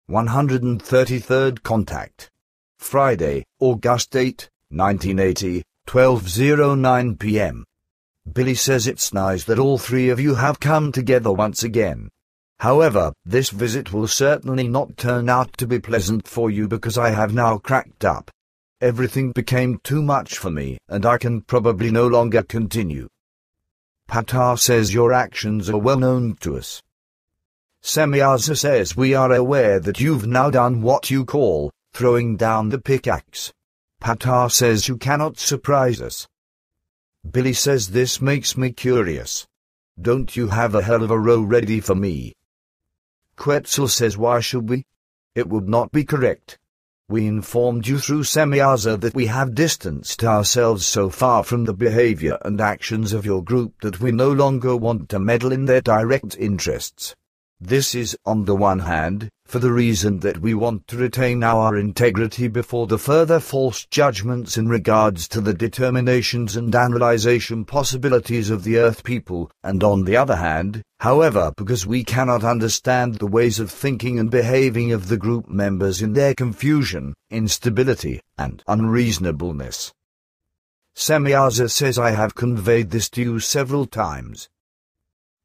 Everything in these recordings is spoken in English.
133rd Contact. Friday, August 8, 1980, 12:09 p.m. Billy says it's nice that all three of you have come together once again. However, this visit will certainly not turn out to be pleasant for you because I have now cracked up. Everything became too much for me, and I can probably no longer continue. Patar says your actions are well known to us. Semyaza says we are aware that you've now done what you call throwing down the pickaxe. Patar says you cannot surprise us. Billy says this makes me curious. Don't you have a hell of a row ready for me? Quetzal says why should we? It would not be correct. We informed you through Semyaza that we have distanced ourselves so far from the behavior and actions of your group that we no longer want to meddle in their direct interests. This is, on the one hand, for the reason that we want to retain our integrity before the further false judgments in regards to the determinations and analyzation possibilities of the Earth people, and on the other hand, however, because we cannot understand the ways of thinking and behaving of the group members in their confusion, instability, and unreasonableness. Semyaza says I have conveyed this to you several times.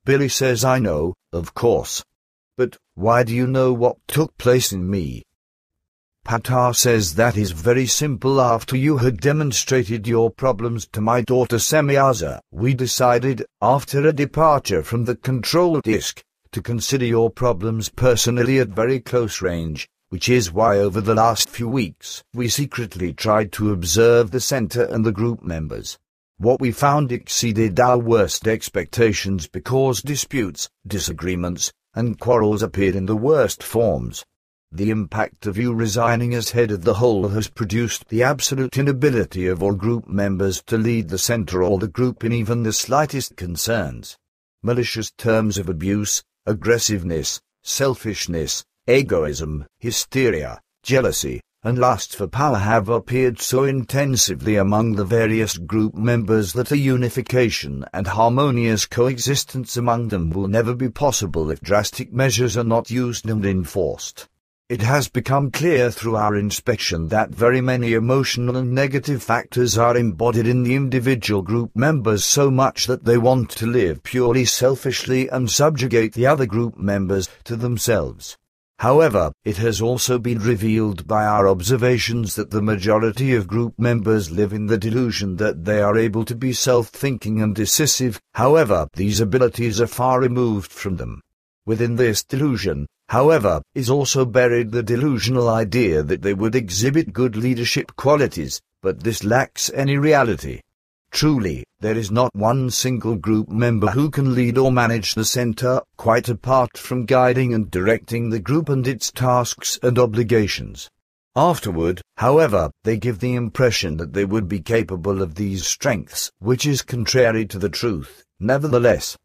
Billy says I know, of course. But why do you know what took place in me? Patar says that is very simple. After you had demonstrated your problems to my daughter Semyaza, we decided, after a departure from the control disk, to consider your problems personally at very close range, which is why over the last few weeks we secretly tried to observe the center and the group members. What we found exceeded our worst expectations because disputes, disagreements, and quarrels appeared in the worst forms. The impact of you resigning as head of the whole has produced the absolute inability of all group members to lead the center or the group in even the slightest concerns. Malicious terms of abuse, aggressiveness, selfishness, egoism, hysteria, jealousy, and lust for power have appeared so intensively among the various group members that a unification and harmonious coexistence among them will never be possible if drastic measures are not used and enforced. It has become clear through our inspection that very many emotional and negative factors are embodied in the individual group members so much that they want to live purely selfishly and subjugate the other group members to themselves. However, it has also been revealed by our observations that the majority of group members live in the delusion that they are able to be self-thinking and decisive. However, these abilities are far removed from them. Within this delusion, however, is also buried the delusional idea that they would exhibit good leadership qualities, but this lacks any reality. Truly, there is not one single group member who can lead or manage the center, quite apart from guiding and directing the group and its tasks and obligations. Afterward, however, they give the impression that they would be capable of these strengths, which is contrary to the truth, nevertheless.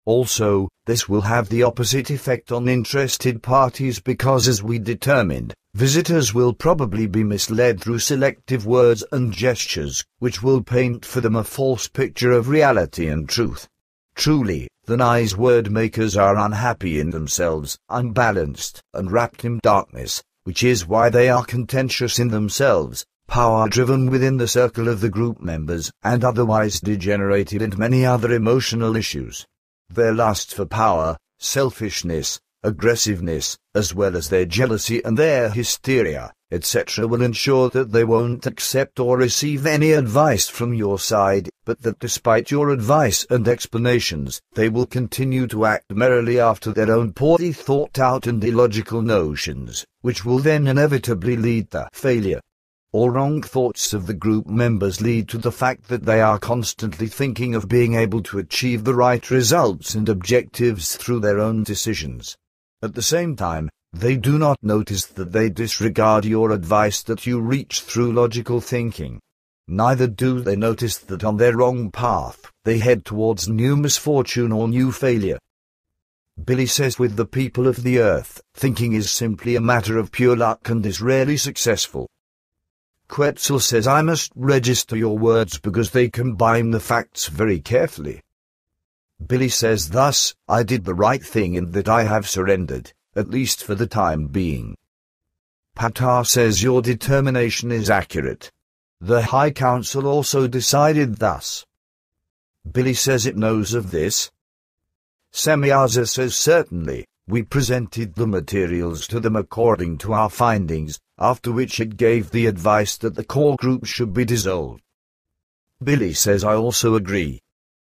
Also, this will have the opposite effect on interested parties because, as we determined, visitors will probably be misled through selective words and gestures, which will paint for them a false picture of reality and truth. Truly, the nice word makers are unhappy in themselves, unbalanced, and wrapped in darkness, which is why they are contentious in themselves, power-driven within the circle of the group members, and otherwise degenerated into many other emotional issues. Their lust for power, selfishness, aggressiveness, as well as their jealousy and their hysteria, etc. will ensure that they won't accept or receive any advice from your side, but that despite your advice and explanations, they will continue to act merrily after their own poorly thought out and illogical notions, which will then inevitably lead to failure. All wrong thoughts of the group members lead to the fact that they are constantly thinking of being able to achieve the right results and objectives through their own decisions. At the same time, they do not notice that they disregard your advice that you reach through logical thinking. Neither do they notice that on their wrong path, they head towards new misfortune or new failure. Billy says with the people of the earth, thinking is simply a matter of pure luck and is rarely successful. Quetzal says I must register your words because they combine the facts very carefully. Billy says thus, I did the right thing in that I have surrendered, at least for the time being. Patar says your determination is accurate. The High Council also decided thus. Billy says it knows of this. Semyaza says certainly. We presented the materials to them according to our findings, after which it gave the advice that the core group should be dissolved. Billy says I also agree.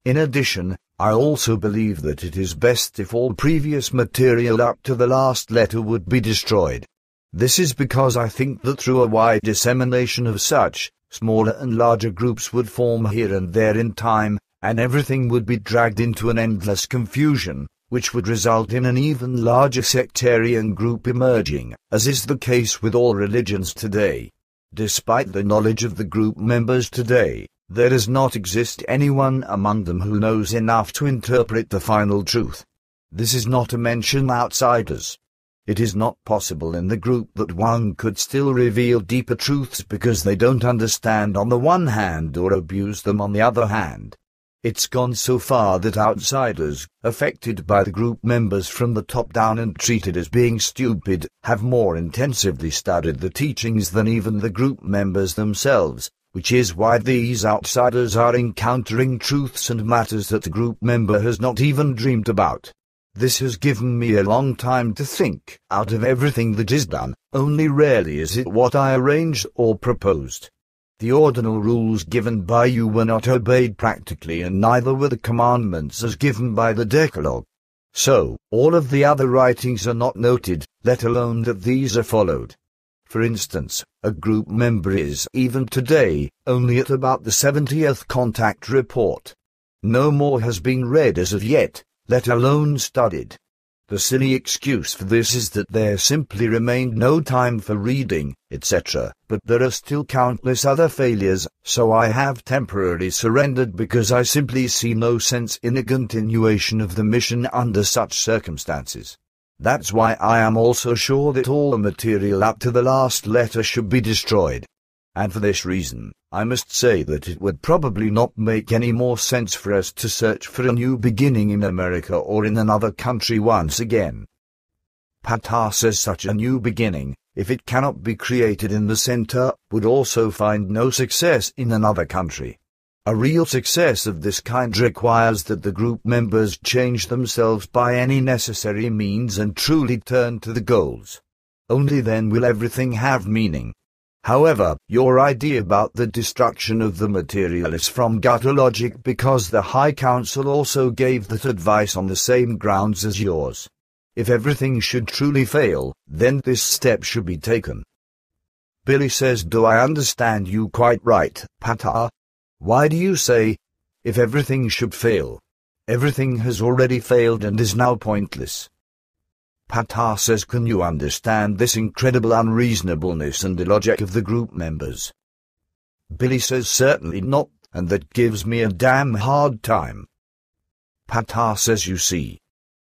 In addition, I also believe that it is best if all previous material up to the last letter would be destroyed. This is because I think that through a wide dissemination of such, smaller and larger groups would form here and there in time, and everything would be dragged into an endless confusion, which would result in an even larger sectarian group emerging, as is the case with all religions today. Despite the knowledge of the group members today, there does not exist anyone among them who knows enough to interpret the final truth. This is not to mention outsiders. It is not possible in the group that one could still reveal deeper truths because they don't understand on the one hand or abuse them on the other hand. It's gone so far that outsiders, affected by the group members from the top down and treated as being stupid, have more intensively studied the teachings than even the group members themselves, which is why these outsiders are encountering truths and matters that the group member has not even dreamed about. This has given me a long time to think. Out of everything that is done, only rarely is it what I arranged or proposed. The ordinal rules given by you were not obeyed practically, and neither were the commandments as given by the Decalogue. So, all of the other writings are not noted, let alone that these are followed. For instance, a group member is, even today, only at about the 70th contact report. No more has been read as of yet, let alone studied. The silly excuse for this is that there simply remained no time for reading, etc., but there are still countless other failures, so I have temporarily surrendered because I simply see no sense in a continuation of the mission under such circumstances. That's why I am also sure that all the material up to the last letter should be destroyed. And for this reason, I must say that it would probably not make any more sense for us to search for a new beginning in America or in another country once again. Patar says such a new beginning, if it cannot be created in the center, would also find no success in another country. A real success of this kind requires that the group members change themselves by any necessary means and truly turn to the goals. Only then will everything have meaning. However, your idea about the destruction of the material is from gutter logic because the High Council also gave that advice on the same grounds as yours. If everything should truly fail, then this step should be taken. Billy says, do I understand you quite right, Patar? Why do you say, if everything should fail? Everything has already failed and is now pointless. Patar says, can you understand this incredible unreasonableness and illogic of the group members? Billy says, certainly not, and that gives me a damn hard time. Patar says, you see.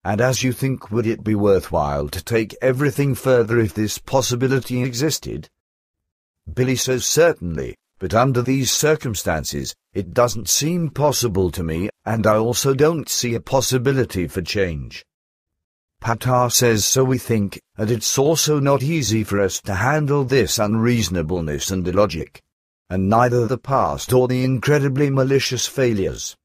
And as you think, would it be worthwhile to take everything further if this possibility existed? Billy says, certainly, but under these circumstances, it doesn't seem possible to me, and I also don't see a possibility for change. Patar says, so we think, and it's also not easy for us to handle this unreasonableness and illogic, and neither the past or the incredibly malicious failures.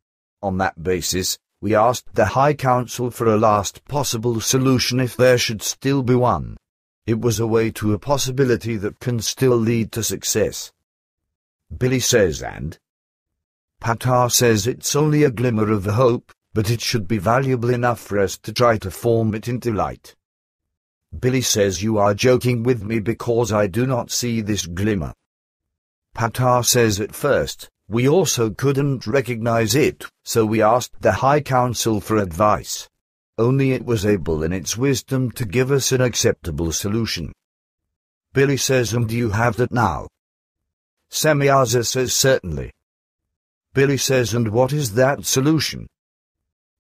On that basis, we asked the High Council for a last possible solution if there should still be one. It was a way to a possibility that can still lead to success. Billy says, and? Patar says it's only a glimmer of hope, but it should be valuable enough for us to try to form it into light. Billy says, you are joking with me because I do not see this glimmer. Patar says, at first, we also couldn't recognize it, so we asked the High Council for advice. Only it was able in its wisdom to give us an acceptable solution. Billy says, and do you have that now? Semyaza says, certainly. Billy says, and what is that solution?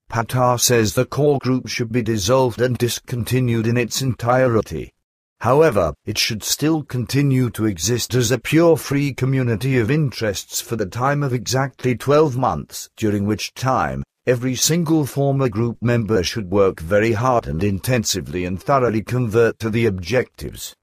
Patar says the core group should be dissolved and discontinued in its entirety. However, it should still continue to exist as a pure free community of interests for the time of exactly 12 months, during which time, every single former group member should work very hard and intensively and thoroughly convert to the objectives.